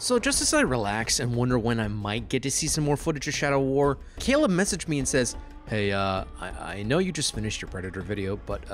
So just as I relax and wonder when I might get to see some more footage of Shadow War, Caleb messaged me and says, "Hey, I know you just finished your Predator video, but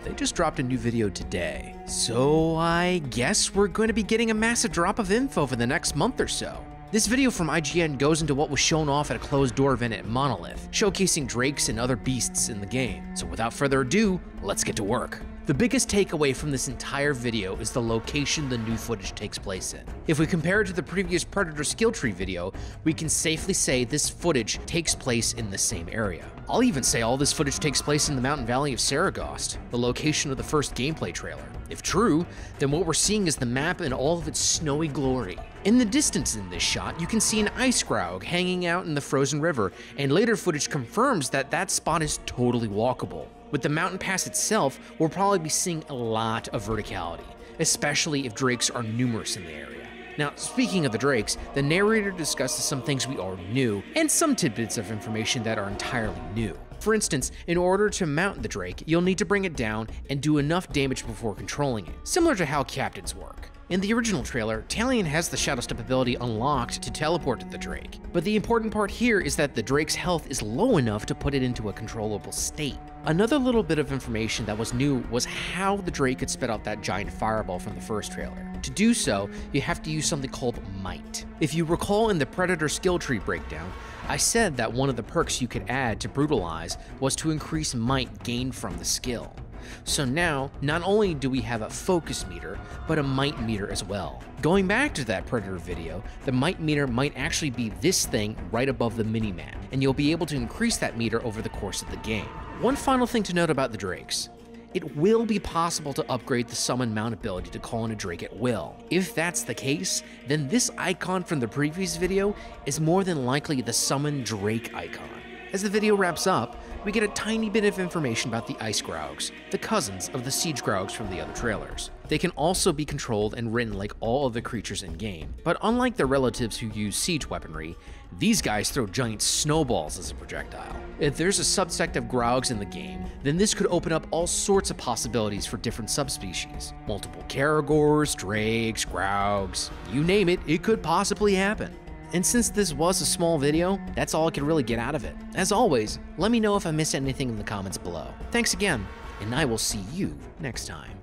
they just dropped a new video today. So I guess we're going to be getting a massive drop of info for the next month or so." This video from IGN goes into what was shown off at a closed door event at Monolith, showcasing drakes and other beasts in the game. So without further ado, let's get to work. The biggest takeaway from this entire video is the location the new footage takes place in. If we compare it to the previous Predator skill tree video, we can safely say this footage takes place in the same area. I'll even say all this footage takes place in the mountain valley of Saragost, the location of the first gameplay trailer. If true, then what we're seeing is the map in all of its snowy glory. In the distance in this shot, you can see an ice graug hanging out in the frozen river, and later footage confirms that that spot is totally walkable. With the mountain pass itself, we'll probably be seeing a lot of verticality, especially if drakes are numerous in the area. Now, speaking of the drakes, the narrator discusses some things we already knew, and some tidbits of information that are entirely new. For instance, in order to mount the drake, you'll need to bring it down and do enough damage before controlling it, similar to how captains work. In the original trailer, Talion has the Shadow Step ability unlocked to teleport to the drake, but the important part here is that the drake's health is low enough to put it into a controllable state. Another little bit of information that was new was how the drake could spit out that giant fireball from the first trailer. To do so, you have to use something called might. If you recall in the Predator skill tree breakdown, I said that one of the perks you could add to brutalize was to increase might gained from the skill. So now, not only do we have a focus meter, but a might meter as well. Going back to that Predator video, the might meter might actually be this thing right above the minimap, and you'll be able to increase that meter over the course of the game. One final thing to note about the drakes. It will be possible to upgrade the summon mount ability to call in a drake at will. If that's the case, then this icon from the previous video is more than likely the summon drake icon. As the video wraps up, we get a tiny bit of information about the ice graugs, the cousins of the siege graugs from the other trailers. They can also be controlled and ridden like all of the creatures in game, but unlike their relatives who use siege weaponry, these guys throw giant snowballs as a projectile. If there's a subsect of graugs in the game, then this could open up all sorts of possibilities for different subspecies. Multiple caragors, drakes, graugs, you name it, it could possibly happen. And since this was a small video, that's all I could really get out of it. As always, let me know if I missed anything in the comments below. Thanks again, and I will see you next time.